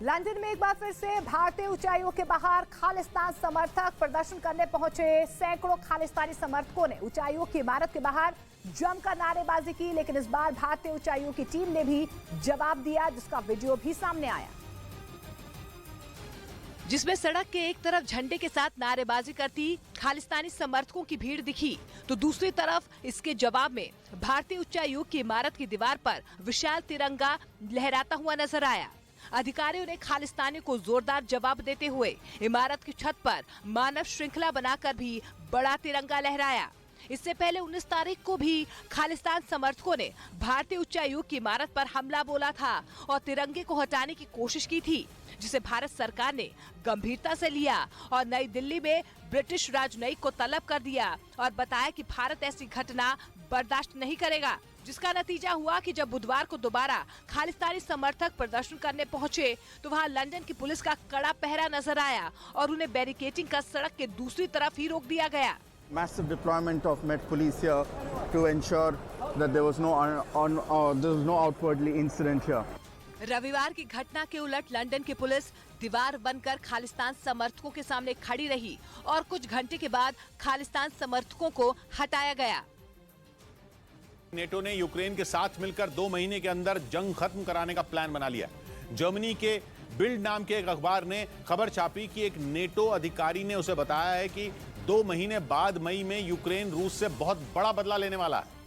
London में एक बार फिर से भारतीय ऊंचाइयों के बाहर खालिस्तान समर्थक प्रदर्शन करने पहुंचे। सैकड़ों खालिस्तानी समर्थकों ने ऊंचाइयों की इमारत के बाहर जमकर नारेबाजी की, लेकिन इस बार भारतीय ऊंचाइयों की टीम ने भी जवाब दिया, जिसका वीडियो भी सामने आया, जिसमें सड़क के एक तरफ झंडे के साथ नारेबाजी करती खालिस्तानी समर्थकों की भीड़ दिखी, तो दूसरी तरफ इसके जवाब में भारतीय उच्चायोग की इमारत की दीवार पर विशाल तिरंगा लहराता हुआ नजर आया। अधिकारियों ने खालिस्तानियों को जोरदार जवाब देते हुए इमारत की छत पर मानव श्रृंखला बनाकर भी बड़ा तिरंगा लहराया। इससे पहले 19 तारीख को भी खालिस्तान समर्थकों ने भारतीय उच्चायोग की इमारत पर हमला बोला था और तिरंगे को हटाने की कोशिश की थी, जिसे भारत सरकार ने गंभीरता से लिया और नई दिल्ली में ब्रिटिश राजनयिक को तलब कर दिया और बताया कि भारत ऐसी घटना बर्दाश्त नहीं करेगा। जिसका नतीजा हुआ कि जब बुधवार को दोबारा खालिस्तानी समर्थक प्रदर्शन करने पहुंचे तो वहां लंदन की पुलिस का कड़ा पहरा नजर आया और उन्हें बैरिकेडिंग का सड़क के दूसरी तरफ ही रोक दिया गया। Massive deployment of Met Police here to ensure that there was no outwardly incident here. रविवार की घटना के उलट लंदन की पुलिस दीवार बनकर खालिस्तान समर्थकों के सामने खड़ी रही और कुछ घंटे के बाद खालिस्तान समर्थकों को हटाया गया। नेटो ने यूक्रेन के साथ मिलकर 2 महीने के अंदर जंग खत्म कराने का प्लान बना लिया। जर्मनी के बिल्ड नाम के एक अखबार ने खबर छापी कि एक नेटो अधिकारी ने उसे बताया है कि 2 महीने बाद मई में यूक्रेन रूस से बहुत बड़ा बदला लेने वाला है।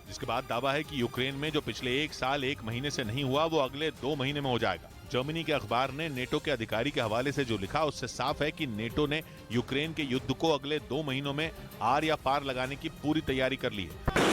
जिसके बाद दावा है कि यूक्रेन में जो पिछले 1 साल 1 महीने से नहीं हुआ वो अगले 2 महीने में हो जाएगा। जर्मनी के अखबार ने नेटो के अधिकारी के हवाले से जो लिखा उससे साफ है कि नेटो ने यूक्रेन के युद्ध को अगले 2 महीनों में आर या पार लगाने की पूरी तैयारी कर ली है।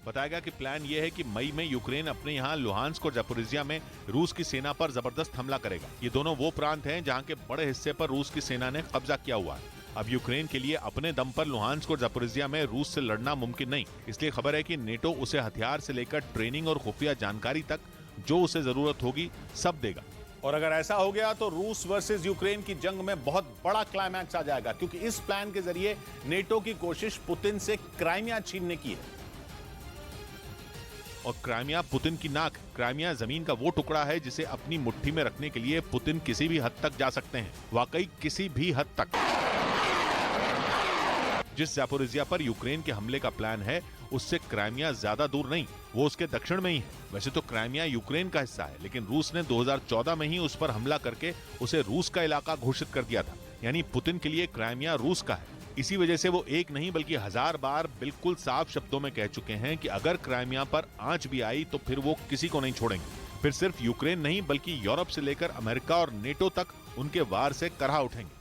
बताया गया कि प्लान यह है कि मई में यूक्रेन अपने यहाँ लुहांस्क और जापोरिजिया में रूस की सेना पर जबरदस्त हमला करेगा। ये दोनों वो प्रांत हैं जहाँ के बड़े हिस्से पर रूस की सेना ने कब्जा किया हुआ है। अब यूक्रेन के लिए अपने दम पर लुहांस्क और जापोरिजिया में रूस से लड़ना मुमकिन नहीं, इसलिए खबर है कि नेटो उसे हथियार से लेकर ट्रेनिंग और खुफिया जानकारी तक जो उसे जरूरत होगी सब देगा। और अगर ऐसा हो गया तो रूस वर्सेस यूक्रेन की जंग में बहुत बड़ा क्लाइमैक्स आ जाएगा, क्योंकि इस प्लान के जरिए नेटो की कोशिश पुतिन से क्राइमिया छीनने की है। और क्राइमिया पुतिन की नाक। क्राइमिया जमीन का वो टुकड़ा है जिसे अपनी मुट्ठी में रखने के लिए पुतिन किसी भी हद तक जा सकते हैं, वाकई किसी भी हद तक। जिस जापोरिजिया पर यूक्रेन के हमले का प्लान है उससे क्राइमिया ज्यादा दूर नहीं, वो उसके दक्षिण में ही है। वैसे तो क्राइमिया यूक्रेन का हिस्सा है, लेकिन रूस ने 2014 में ही उस पर हमला करके उसे रूस का इलाका घोषित कर दिया था। यानी पुतिन के लिए क्राइमिया रूस का है। इसी वजह से वो एक नहीं बल्कि 1000 बार बिल्कुल साफ शब्दों में कह चुके हैं कि अगर क्राइमिया पर आंच भी आई तो फिर वो किसी को नहीं छोड़ेंगे। फिर सिर्फ यूक्रेन नहीं बल्कि यूरोप से लेकर अमेरिका और नेटो तक उनके वार से करहा उठेंगे।